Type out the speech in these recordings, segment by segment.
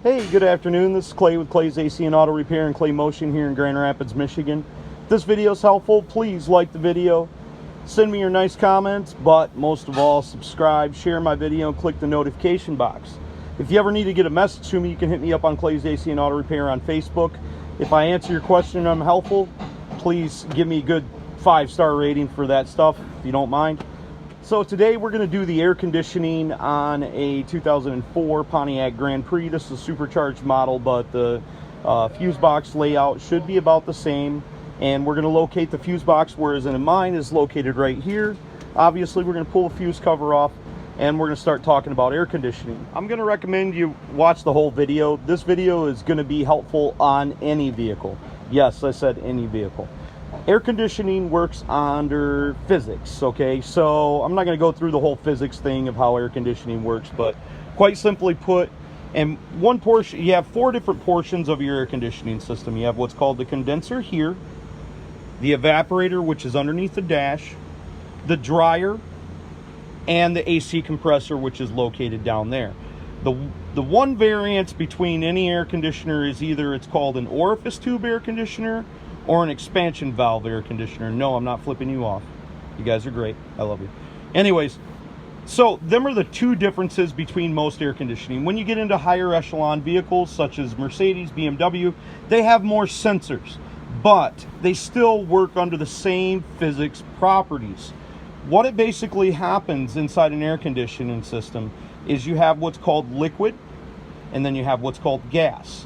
Hey, good afternoon. This is Clay with Clay's AC and Auto Repair and Clay Motion here in Grand Rapids, Michigan. If this video is helpful, please like the video, send me your nice comments, but most of all, subscribe, share my video, and click the notification box. If you ever need to get a message to me, you can hit me up on Clay's AC and Auto Repair on Facebook. If I answer your question and I'm helpful, please give me a good 5-star rating for that stuff, if you don't mind. So today we're going to do the air conditioning on a 2004 Pontiac Grand Prix. This is a supercharged model, but the fuse box layout should be about the same. And we're going to locate the fuse box, whereas in mine is located right here. Obviously, we're going to pull the fuse cover off, and we're going to start talking about air conditioning. I'm going to recommend you watch the whole video. This video is going to be helpful on any vehicle. Yes, I said any vehicle. Air conditioning works under physics, okay? So I'm not going to go through the whole physics thing of how air conditioning works, but quite simply put, in one portion, you have 4 different portions of your air conditioning system. You have what's called the condenser here, the evaporator, which is underneath the dash, the dryer, and the AC compressor, which is located down there. The one variance between any air conditioner is either it's called an orifice tube air conditioner or an expansion valve air conditioner. No, I'm not flipping you off. You guys are great. I love you. Anyways, so them are the 2 differences between most air conditioning. When you get into higher echelon vehicles such as Mercedes, BMW, they have more sensors, but they still work under the same physics properties. What it basically happens inside an air conditioning system is you have what's called liquid, and then you have what's called gas.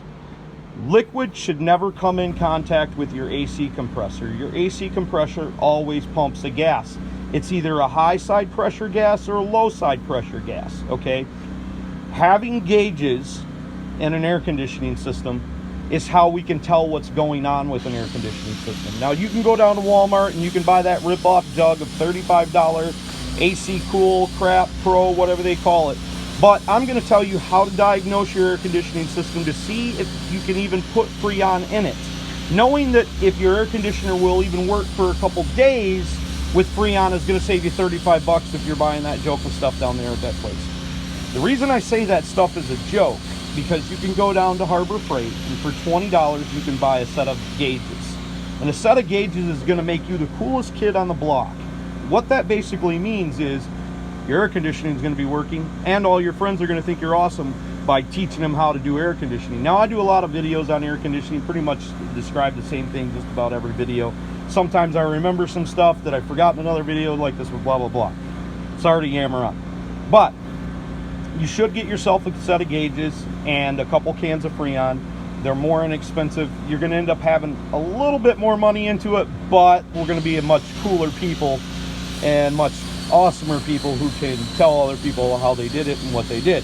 Liquid should never come in contact with your AC compressor. Your AC compressor always pumps a gas. It's either a high side pressure gas or a low side pressure gas, okay? Having gauges in an air conditioning system is how we can tell what's going on with an air conditioning system. Now, you can go down to Walmart and you can buy that rip-off jug of $35 AC Cool, Crap, Pro, whatever they call it. But I'm going to tell you how to diagnose your air conditioning system to see if you can even put Freon in it. Knowing that if your air conditioner will even work for a couple days with Freon is going to save you $35 if you're buying that joke of stuff down there at that place. The reason I say that stuff is a joke, because you can go down to Harbor Freight and for $20 you can buy a set of gauges. And a set of gauges is going to make you the coolest kid on the block. What that basically means is your air conditioning is going to be working, and all your friends are going to think you're awesome by teaching them how to do air conditioning. Now, I do a lot of videos on air conditioning, pretty much describe the same thing just about every video. Sometimes I remember some stuff that I forgot in another video, like this with blah, blah, blah. Sorry to yammer on. But you should get yourself a set of gauges and a couple cans of Freon. They're more inexpensive. You're going to end up having a little bit more money into it, but we're going to be a much cooler people and much awesomer people who can tell other people how they did it and what they did.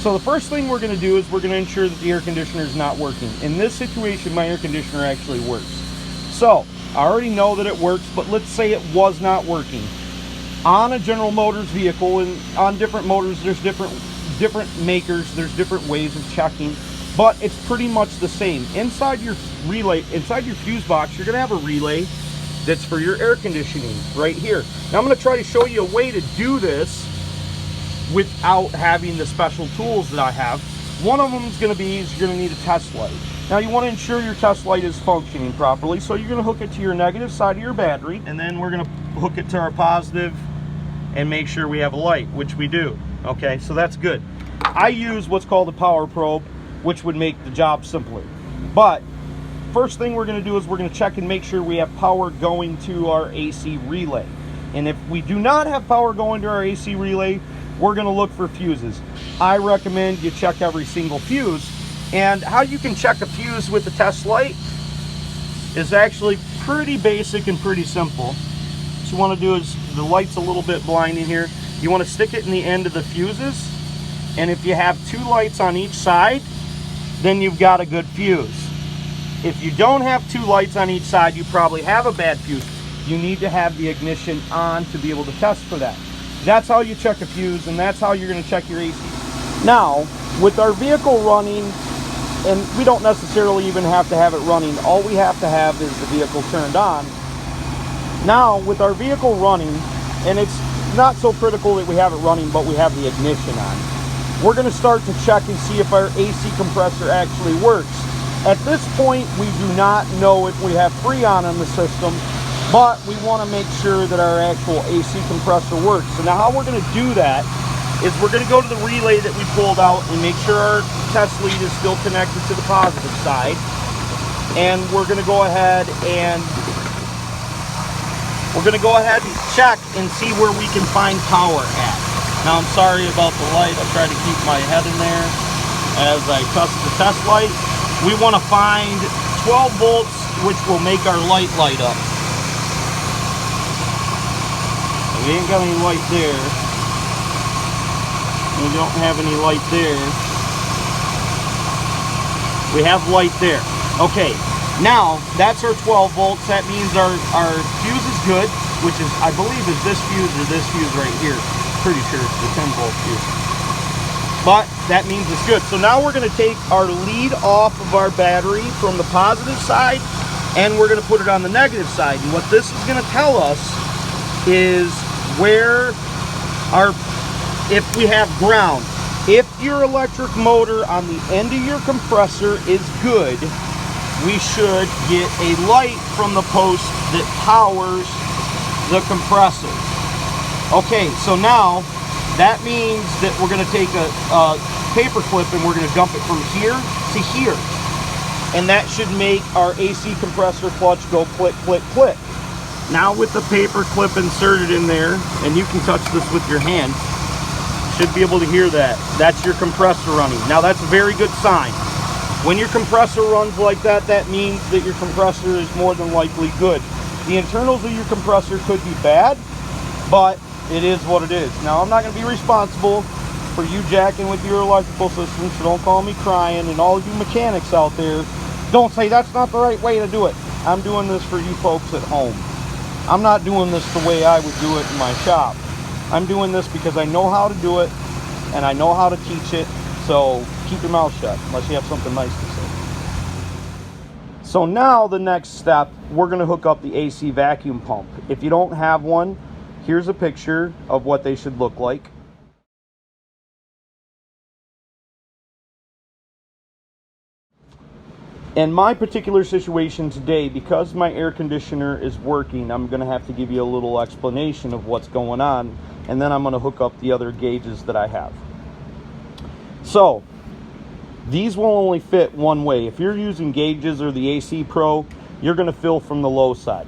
So the first thing we're going to do is we're going to ensure that the air conditioner is not working. In this situation, my air conditioner actually works. So I already know that it works, but let's say it was not working. On a General Motors vehicle, and on different motors, there's different makers, there's different ways of checking, but it's pretty much the same. Inside your relay, inside your fuse box, you're going to have a relay that's for your air conditioning right here. Now I'm going to try to show you a way to do this without having the special tools that I have. One of them is going to be you're going to need a test light. Now you want to ensure your test light is functioning properly, so you're going to hook it to your negative side of your battery, and then we're going to hook it to our positive and make sure we have a light, which we do. Okay, so that's good. I use what's called a power probe, which would make the job simpler. But first thing we're going to do is we're going to check and make sure we have power going to our AC relay. And if we do not have power going to our AC relay, we're going to look for fuses. I recommend you check every single fuse. And how you can check a fuse with the test light is actually pretty basic and pretty simple. What you want to do is, the light's a little bit blinding here, you want to stick it in the end of the fuses, and if you have 2 lights on each side, then you've got a good fuse. If you don't have 2 lights on each side, you probably have a bad fuse. You need to have the ignition on to be able to test for that. That's how you check a fuse, and that's how you're going to check your AC. Now, with our vehicle running, and we don't necessarily even have to have it running, all we have to have is the vehicle turned on. Now, with our vehicle running, and it's not so critical that we have it running, but we have the ignition on. we're going to start to check and see if our AC compressor actually works. At this point, we do not know if we have Freon on the system, but we want to make sure that our actual AC compressor works. So now how we're going to do that is we're going to go to the relay that we pulled out and make sure our test lead is still connected to the positive side. And we're going to go ahead and check and see where we can find power at. Now I'm sorry about the light. I try to keep my head in there as I test the test light. We want to find 12 volts, which will make our light light up. We ain't got any light there. We don't have any light there. We have light there. Okay, now that's our 12 volts. That means our fuse is good, which is, I believe, is this fuse or this fuse right here. Pretty sure it's the 10 volt fuse. But that means it's good. So now we're going to take our lead off of our battery from the positive side, and we're going to put it on the negative side. And what this is going to tell us is where if we have ground. If your electric motor on the end of your compressor is good, we should get a light from the post that powers the compressor. Okay, so now that means that we're going to take a paper clip and we're going to dump it from here to here. And that should make our AC compressor clutch go click, click, click. Now with the paper clip inserted in there, and you can touch this with your hand, should be able to hear that. That's your compressor running. Now that's a very good sign. When your compressor runs like that, that means that your compressor is more than likely good. The internals of your compressor could be bad, but it is what it is. Now, I'm not going to be responsible for you jacking with your electrical system, so don't call me crying. And all of you mechanics out there, don't say that's not the right way to do it. I'm doing this for you folks at home. I'm not doing this the way I would do it in my shop. I'm doing this because I know how to do it, and I know how to teach it, so keep your mouth shut, unless you have something nice to say. So now the next step, we're going to hook up the AC vacuum pump. If you don't have one, here's a picture of what they should look like. In my particular situation today, because my air conditioner is working, I'm going to have to give you a little explanation of what's going on, and then I'm going to hook up the other gauges that I have. So, these will only fit one way. If you're using gauges or the AC Pro, you're going to fill from the low side.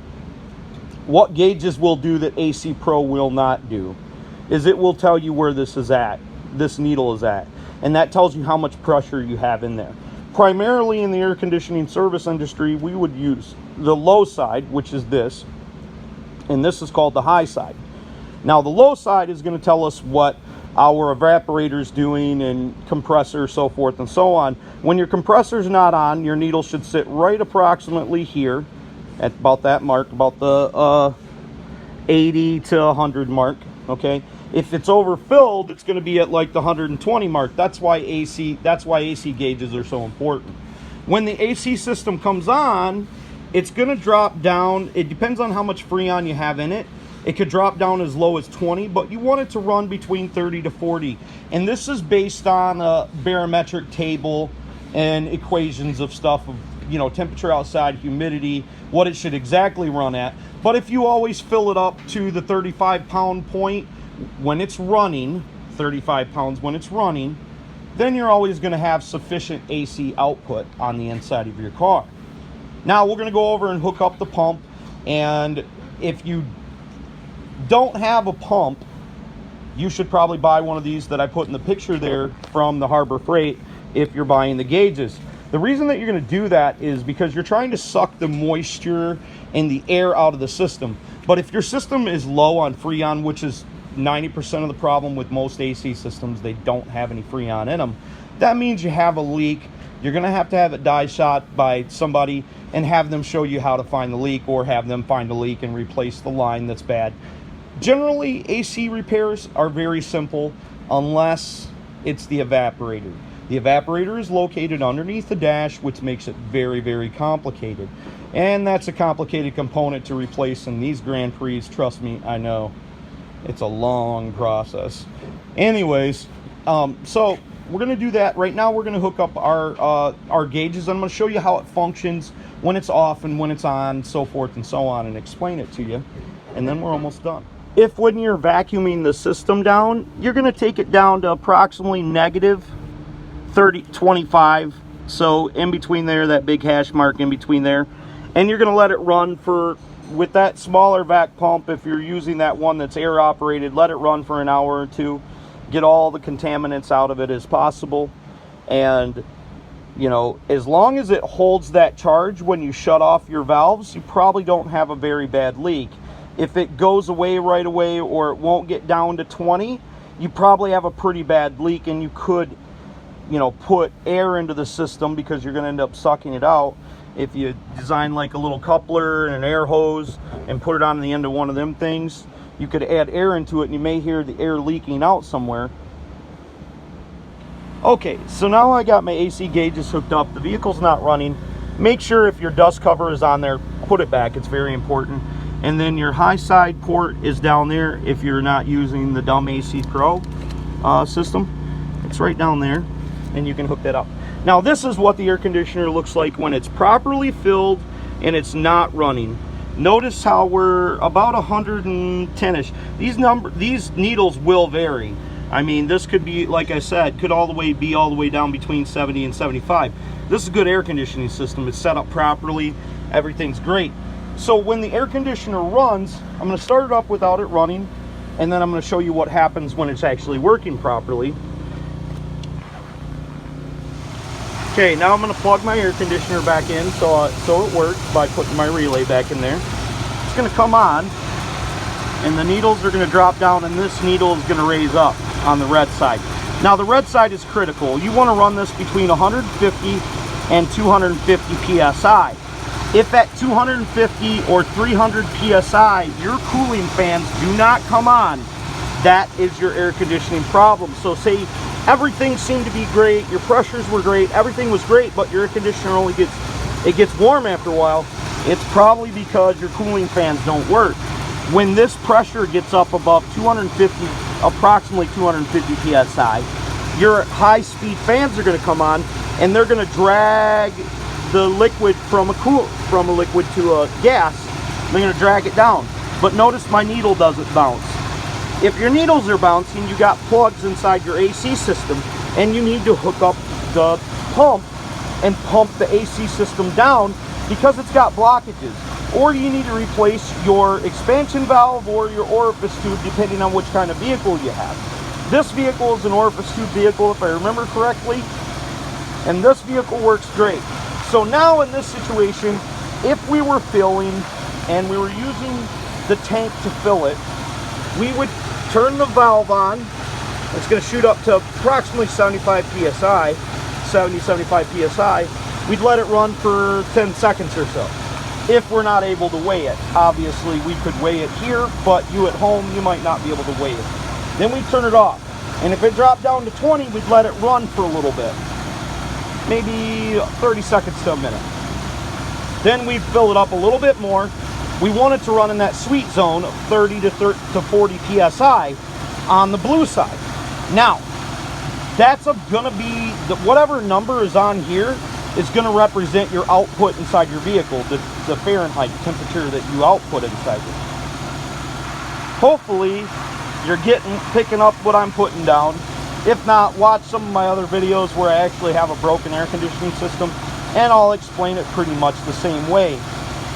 What gauges will do that AC Pro will not do is it will tell you where this is at, this needle is at, and that tells you how much pressure you have in there. Primarily in the air conditioning service industry, we would use the low side, which is this, and this is called the high side. Now the low side is going to tell us what our evaporator is doing and compressor, so forth and so on. When your compressor is not on, your needle should sit right approximately here at about that mark, about the 80 to 100 mark, okay? If it's overfilled, it's going to be at like the 120 mark. That's why AC gauges are so important. When the AC system comes on, it's going to drop down. It depends on how much Freon you have in it. It could drop down as low as 20, but you want it to run between 30 to 40. And this is based on a barometric table and equations of stuff of, you know, temperature outside, humidity, what it should exactly run at. But if you always fill it up to the 35-pound point when it's running, 35 pounds when it's running, then you're always going to have sufficient AC output on the inside of your car. Now we're going to go over and hook up the pump, and if you don't have a pump, you should probably buy one of these that I put in the picture there from the Harbor Freight if you're buying the gauges. The reason that you're going to do that is because you're trying to suck the moisture and the air out of the system. But if your system is low on Freon, which is 90% of the problem with most AC systems, they don't have any Freon in them, that means you have a leak. You're going to have it dye shot by somebody and have them show you how to find the leak, or have them find the leak and replace the line that's bad. Generally, AC repairs are very simple unless it's the evaporator. The evaporator is located underneath the dash, which makes it very, very complicated. And that's a complicated component to replace in these Grand Prix. Trust me, I know. It's a long process. Anyways, So we're going to do that. Right now we're going to hook up our gauges. I'm going to show you how it functions when it's off and when it's on, so forth and so on, and explain it to you. And then we're almost done. If when you're vacuuming the system down, you're going to take it down to approximately negative 25. So in between there, that big hash mark in between there. And you're going to let it run for, with that smaller vac pump, if you're using that one that's air operated, let it run for an hour or two. Get all the contaminants out of it as possible. And, you know, as long as it holds that charge when you shut off your valves, you probably don't have a very bad leak. If it goes away right away or it won't get down to 20, you probably have a pretty bad leak, and you could, you know, put air into the system because you're going to end up sucking it out. If you design like a little coupler and an air hose and put it on the end of one of them things, you could add air into it and you may hear the air leaking out somewhere. Okay, so now I got my AC gauges hooked up. The vehicle's not running. Make sure if your dust cover is on there, put it back. It's very important. And then your high side port is down there if you're not using the dumb AC Pro system. It's right down there, and you can hook that up. Now this is what the air conditioner looks like when it's properly filled and it's not running. Notice how we're about 110-ish. These needles will vary. I mean, this could be, like I said, could all the way down between 70 and 75. This is a good air conditioning system. It's set up properly. Everything's great. So when the air conditioner runs, I'm going to start it up without it running, and then I'm going to show you what happens when it's actually working properly. Okay, now I'm going to plug my air conditioner back in so it works by putting my relay back in there. It's going to come on, and the needles are going to drop down, and this needle is going to raise up on the red side. Now the red side is critical. You want to run this between 150 and 250 psi. If at 250 or 300 psi your cooling fans do not come on, that is your air conditioning problem. So say everything seemed to be great, your pressures were great, everything was great, but your air conditioner only gets warm after a while, it's probably because your cooling fans don't work. When this pressure gets up above 250, approximately 250 psi, your high-speed fans are going to come on, and they're going to drag the liquid from a liquid to a gas. They're going to drag it down. But notice my needle doesn't bounce. If your needles are bouncing, you got plugs inside your AC system, and you need to hook up the pump and pump the AC system down because it's got blockages. Or you need to replace your expansion valve or your orifice tube, depending on which kind of vehicle you have. This vehicle is an orifice tube vehicle, if I remember correctly, and this vehicle works great. So now in this situation, if we were filling and we were using the tank to fill it, we would turn the valve on. It's going to shoot up to approximately 75 psi, 75 psi. We'd let it run for 10 seconds or so. If we're not able to weigh it, obviously we could weigh it here, but you at home, you might not be able to weigh it. Then we turn it off. And if it dropped down to 20, we'd let it run for a little bit. Maybe 30 seconds to a minute. Then we fill it up a little bit more. We want it to run in that sweet zone of 30 to 40 psi on the blue side. Now, that's gonna be, whatever number is on here is gonna represent your output inside your vehicle, the Fahrenheit temperature that you output inside it. Hopefully, you're picking up what I'm putting down. If not, watch some of my other videos where I actually have a broken air conditioning system, and I'll explain it pretty much the same way.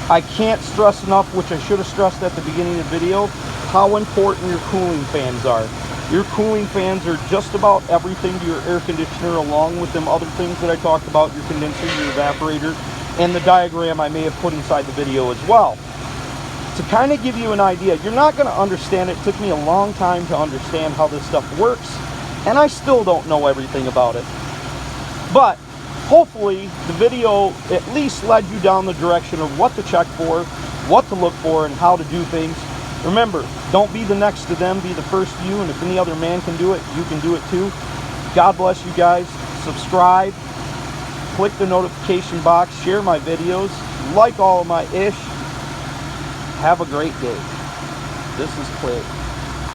I can't stress enough, which I should have stressed at the beginning of the video, how important your cooling fans are. Your cooling fans are just about everything to your air conditioner, along with them other things that I talked about, your condenser, your evaporator, and the diagram I may have put inside the video as well. To kind of give you an idea, you're not going to understand it. It took me a long time to understand how this stuff works, and I still don't know everything about it. But hopefully the video at least led you down the direction of what to check for, what to look for, and how to do things. Remember, don't be the next to them, be the first to you, and if any other man can do it, you can do it too. God bless you guys. Subscribe, click the notification box, share my videos, like all of my ish. Have a great day. This is Clay.